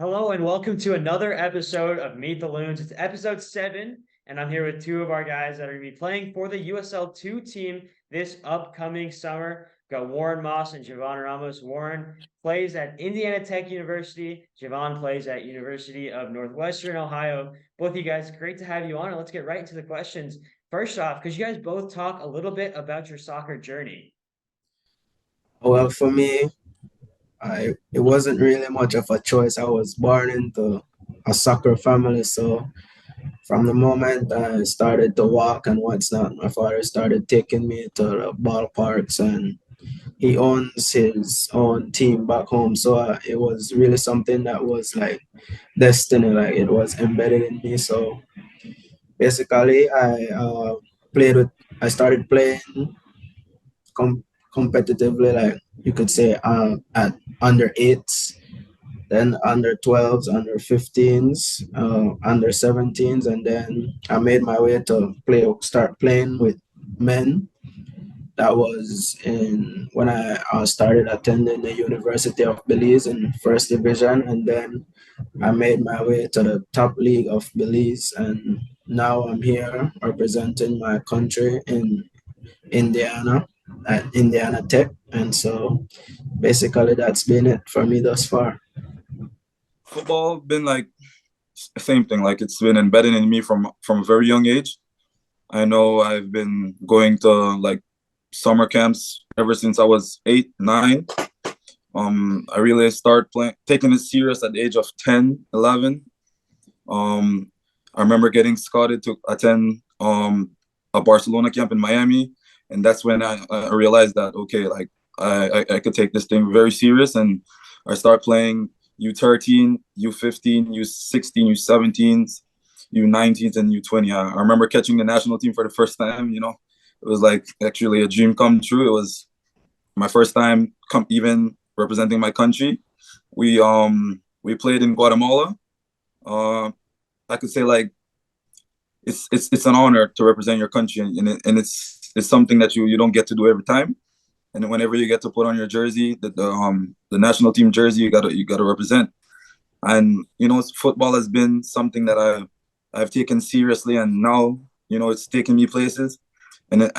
Hello and welcome to another episode of Meet the Loons. It's episode 7, and I'm here with two of our guys that are going to be playing for the USL 2 team this upcoming summer. Got Warren Moss and Jovaunn Ramos. Warren plays at Indiana Tech University. Jovaunn plays at University of Northwestern Ohio. Both of you guys, great to have you on, and let's get right into the questions. First off, could you guys both talk a little bit about your soccer journey? Well, for me, it wasn't really much of a choice. I was born into a soccer family, so from the moment I started to walk and what's not, my father started taking me to the ballparks, and he owns his own team back home. So it was really something that was like destiny, like it was embedded in me. So basically, played with, I started playing com- competitively, like you could say, at under eights, then under 12s, under 15s, under 17s, and then I made my way to start playing with men. That was in when I started attending the University of Belize in first division, and then I made my way to the top league of Belize, and now I'm here representing my country in Indiana at Indiana Tech, and so basically that's been it for me thus far. Football been like same thing. Like it's been embedded in me from a very young age. I know I've been going to like summer camps ever since I was 8, 9. I really started playing, taking it serious at the age of 10, 11. I remember getting scouted to attend a Barcelona camp in Miami, and that's when I realized that okay, like I could take this thing very serious, and I start playing U13, U15, U16, U17s, U19s, and U20. I remember catching the national team for the first time. It was like actually a dream come true. It was my first time even representing my country. We played in Guatemala. Uh, I could say like it's an honor to represent your country, and it's something that you don't get to do every time. And whenever you get to put on your jersey, the national team jersey, you gotta represent. And football has been something that I've taken seriously, and now it's taking me places, and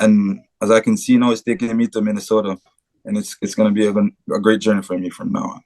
as I can see now, it's taking me to Minnesota, and it's gonna be a great journey for me from now on.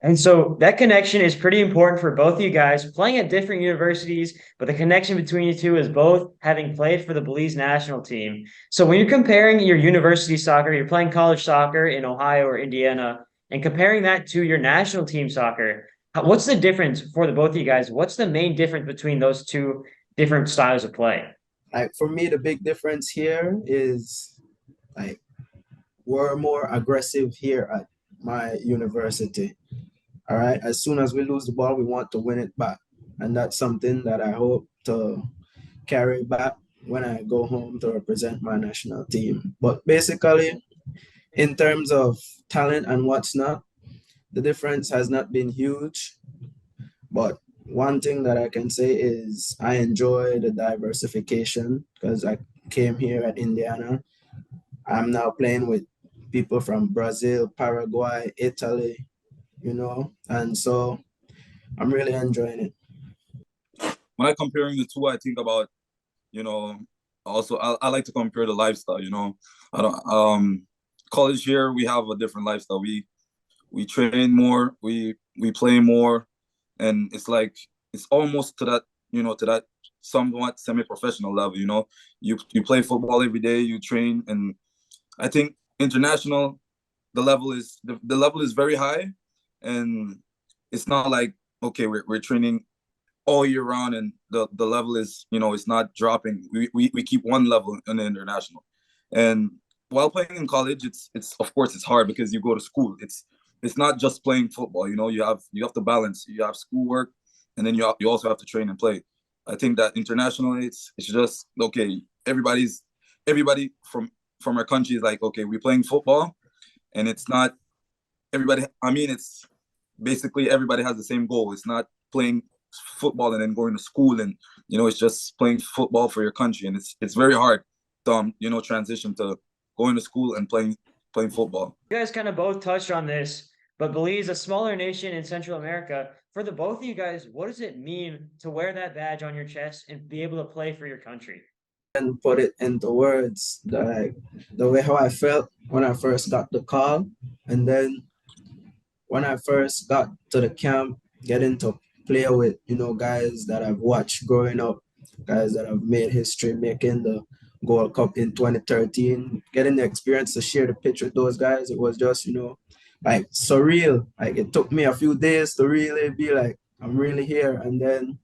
And so that connection is pretty important for both of you guys playing at different universities, but the connection between you two is both having played for the Belize national team. So when you're comparing your university soccer, you're playing college soccer in Ohio or Indiana, and comparing that to your national team soccer, what's the difference for the both of you guys? What's the main difference between those two different styles of play? Like for me, the big difference here is like we're more aggressive here at my university. All right. As soon as we lose the ball, we want to win it back. And that's something that I hope to carry back when I go home to represent my national team. But basically, in terms of talent and what's not, the difference has not been huge. But one thing that I can say is I enjoy the diversification because I came here at Indiana. I'm now playing with people from Brazil, Paraguay, Italy, and so I'm really enjoying it. When I comparing the two, I think about you know also I like to compare the lifestyle. I don't college here we have a different lifestyle. We train more, we play more, and it's like it's almost to that somewhat semi-professional level. You play football every day, you train, and I think international the level is very high, and it's not like okay we're training all year round, and the level is it's not dropping. We keep one level in the international, and while playing in college, it's of course it's hard because you go to school. It's not just playing football. You have to balance. You have schoolwork, and then you also have to train and play. I think that internationally, it's just okay. Everybody from our country is like okay, we're playing football, and it's not everybody. I mean, it's basically everybody has the same goal. It's not playing football and then going to school, and it's just playing football for your country, and it's very hard to transition to going to school and playing football. You guys kind of both touched on this. but Belize, a smaller nation in Central America. For the both of you guys, what does it mean to wear that badge on your chest and be able to play for your country? And put it into words, the way how I felt when I first got the call, and then when I first got to the camp, getting to play with, guys that I've watched growing up, guys that have made history, making the Gold Cup in 2013, getting the experience to share the pitch with those guys, it was just, like surreal. Like it took me a few days to really be like, I'm really here. And then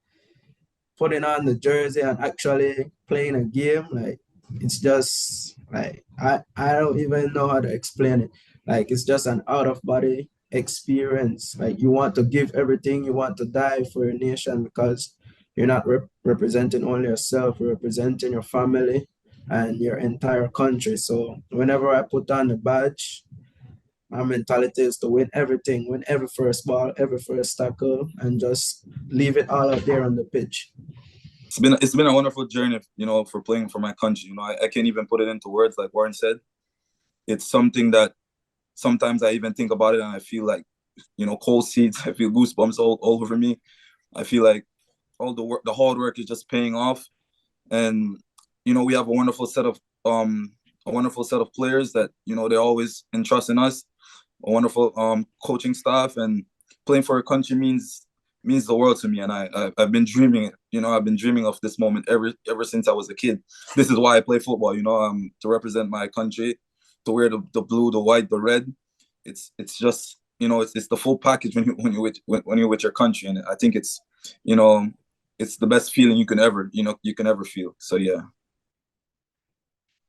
putting on the jersey and actually playing a game, like it's just like I don't even know how to explain it. Like it's just an out of body experience. Like you want to give everything, you want to die for your nation because you're not representing only yourself, you're representing your family and your entire country. So whenever I put on the badge, my mentality is to win everything, win every first ball, every first tackle, and just leave it all out there on the pitch. It's been a wonderful journey, for playing for my country. I can't even put it into words like Warren said. It's something that sometimes I even think about it and I feel like, cold seats. I feel goosebumps all over me. I feel like all the work, the hard work is just paying off. And, we have a wonderful set of players that, they always entrust in us, a wonderful coaching staff, and playing for a country means the world to me. And I've been dreaming it. I've been dreaming of this moment ever since I was a kid. This is why I play football, to represent my country, to wear the blue, the white, the red. It's just, it's the full package when you're with your country. And I think it's the best feeling you can ever feel. So yeah.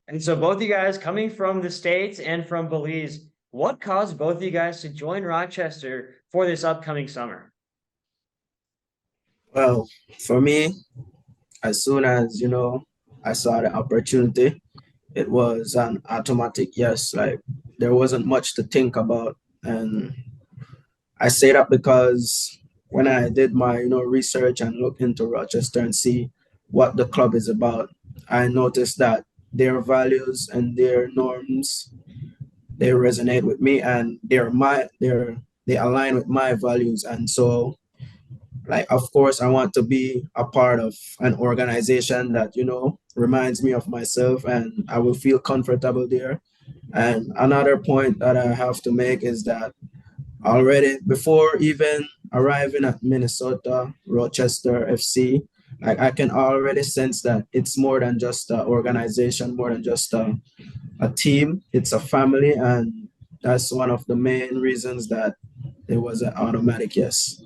And so both you guys coming from the States and from Belize, what caused both of you guys to join Rochester for this upcoming summer? Well, for me, as soon as, I saw the opportunity, it was an automatic yes. Like there wasn't much to think about. And I say that because when I did my, research and look into Rochester and see what the club is about, I noticed that their values and their norms, they resonate with me and they align with my values. And so like of course I want to be a part of an organization that reminds me of myself and I will feel comfortable there. And another point that I have to make is that already before even arriving at Minnesota Rochester FC, like I can already sense that it's more than just an organization, more than just a team, it's a family. And that's one of the main reasons that it was an automatic yes.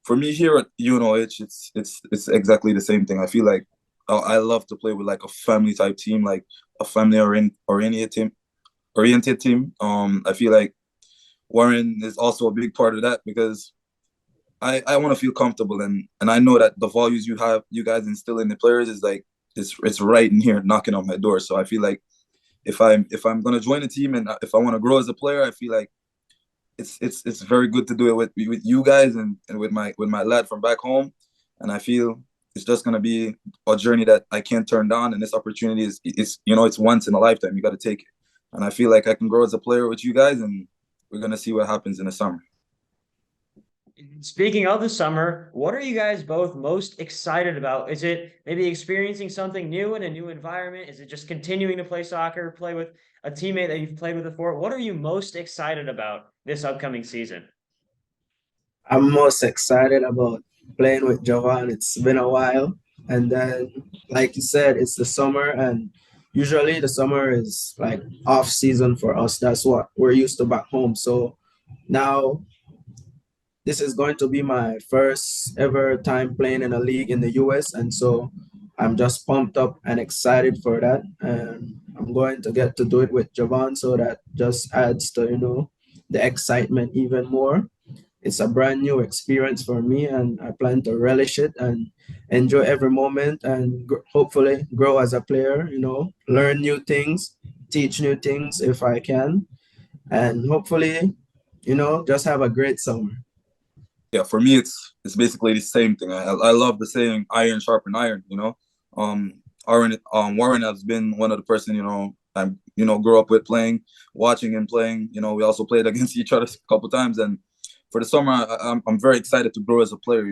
For me here at UNOH, it's exactly the same thing. I feel like I love to play with like a family type team, like a family oriented team. I feel like Warren is also a big part of that because I want to feel comfortable and I know that the values you guys instill in the players is like it's right in here knocking on my door. So I feel like if I'm gonna join a team and if I want to grow as a player, I feel like it's very good to do it with you guys and with my lad from back home. And I feel it's just gonna be a journey that I can't turn down. And this opportunity is it's once in a lifetime. You got to take it. And I feel like I can grow as a player with you guys, and we're gonna see what happens in the summer. Speaking of the summer, what are you guys both most excited about? Is it maybe experiencing something new in a new environment? Is it just continuing to play soccer, play with a teammate that you've played with before? What are you most excited about this upcoming season? I'm most excited about playing with Jovaunn. It's been a while. And then, like you said, it's the summer, and usually the summer is like off season for us. That's what we're used to back home. So now this is going to be my first ever time playing in a league in the US. And so I'm just pumped up and excited for that. And I'm going to get to do it with Jovaunn. So that just adds to, the excitement even more. It's a brand new experience for me, and I plan to relish it and enjoy every moment and hopefully grow as a player, learn new things, teach new things if I can, and hopefully, just have a great summer. Yeah, for me it's basically the same thing. I love the saying iron sharpen iron. Warren has been one of the person grew up with playing, watching and playing. We also played against each other a couple times. And for the summer, I'm very excited to grow as a player.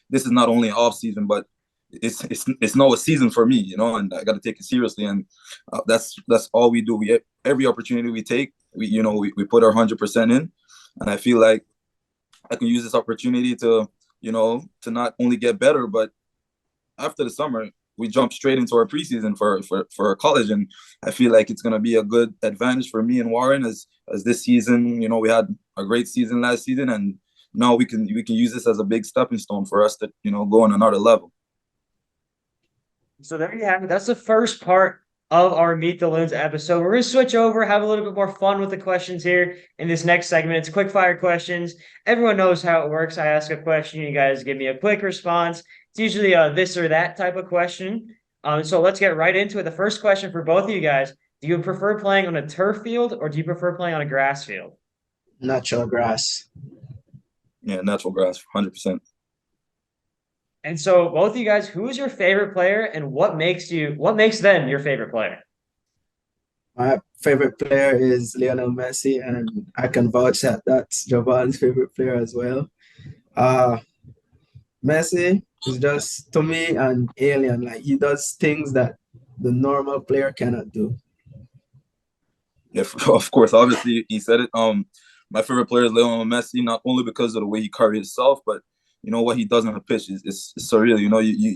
This is not only an off season, but it's now a season for me. And I got to take it seriously. And that's all we do. Every opportunity we take, we put our 100% in. And I feel like I can use this opportunity to not only get better, but after the summer, we jump straight into our preseason for college, and I feel like it's gonna be a good advantage for me and Warren as this season. We had a great season last season, and now we can use this as a big stepping stone for us to go on another level. So there you have it. That's the first part of our Meet the Loons episode. We're going to switch over, have a little bit more fun with the questions here in this next segment. It's quick fire questions. Everyone knows how it works. I ask a question, you guys give me a quick response. It's usually a this or that type of question. So let's get right into it. The first question for both of you guys: do you prefer playing on a turf field or do you prefer playing on a grass field? Natural grass. Yeah, natural grass, 100%. And so both of you guys, who is your favorite player and what makes them your favorite player? My favorite player is Lionel Messi, and I can vouch that that's Jovann's favorite player as well. Messi is just, to me, an alien. Like, he does things that the normal player cannot do. Yeah, of course. Obviously, he said it. My favorite player is Lionel Messi, not only because of the way he carries himself, but what he does on the pitch is surreal.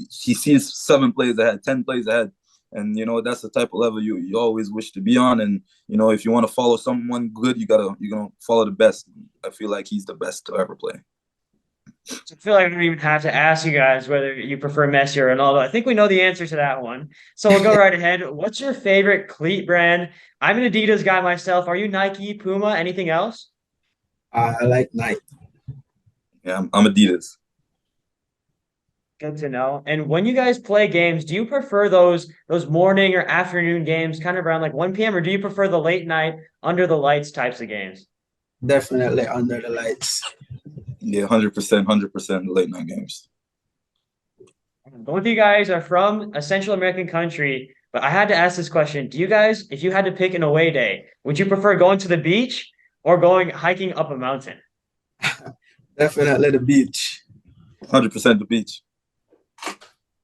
He sees 7 plays ahead, 10 plays ahead, and that's the type of level you always wish to be on. And if you want to follow someone good, you're gonna follow the best. I feel like he's the best to ever play. So I feel like I don't even have to ask you guys whether you prefer Messi or Ronaldo. I think we know the answer to that one. So we'll go right ahead. What's your favorite cleat brand? I'm an Adidas guy myself. Are you Nike, Puma, anything else? I like Nike. Yeah, I'm Adidas. Good to know. And when you guys play games, do you prefer those morning or afternoon games kind of around like 1 p.m. or do you prefer the late night under the lights types of games? Definitely under the lights. Yeah, 100% late night games. Both of you guys are from a Central American country, but I had to ask this question. Do you guys, if you had to pick an away day, would you prefer going to the beach or going hiking up a mountain? Definitely the beach. 100% the beach.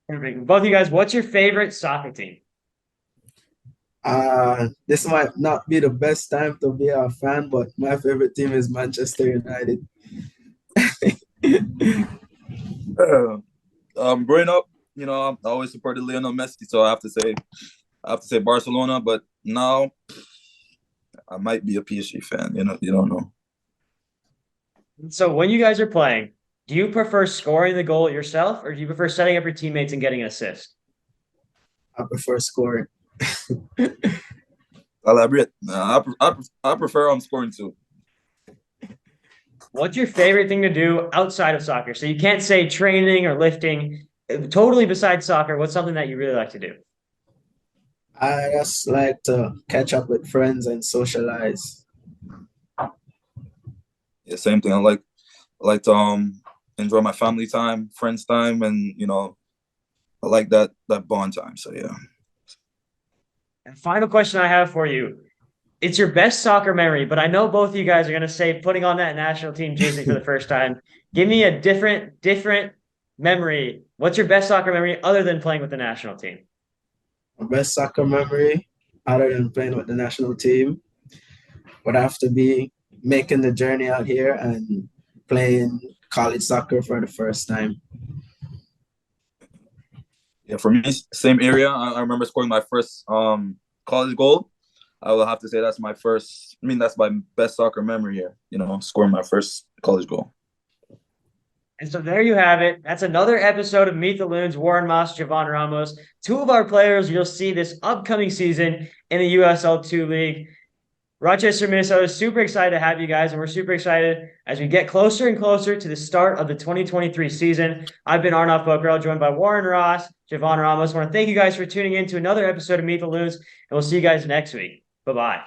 Both of you guys, what's your favorite soccer team? This might not be the best time to be a fan, but my favorite team is Manchester United. Growing up, I always supported Lionel Messi, so I have to say Barcelona. But now, I might be a PSG fan. You don't know. So when you guys are playing, do you prefer scoring the goal yourself, or do you prefer setting up your teammates and getting an assist? I prefer scoring. Elaborate. I prefer scoring too. What's your favorite thing to do outside of soccer? So you can't say training or lifting. Totally besides soccer, what's something that you really like to do? I just like to catch up with friends and socialize. Yeah, same thing. I like to enjoy my family time, friends time, and I like that bond time. So yeah. And final question I have for you. It's your best soccer memory, but I know both of you guys are going to say putting on that national team jersey for the first time. Give me a different memory. What's your best soccer memory other than playing with the national team? My best soccer memory, other than playing with the national team, would have to be making the journey out here and playing college soccer for the first time. Yeah, for me, same area. I remember scoring my first college goal. I will have to say that's my best soccer memory here, scoring my first college goal. And so there you have it. That's another episode of Meet the Loons, Warren Moss, Jovaunn Ramos. 2 of our players you'll see this upcoming season in the USL2 League. Rochester, Minnesota is super excited to have you guys, and we're super excited as we get closer and closer to the start of the 2023 season. I've been Arnav Pokhrel, joined by Warren Ross, Jovaunn Ramos. I want to thank you guys for tuning in to another episode of Meet the Loons, and we'll see you guys next week. Bye-bye.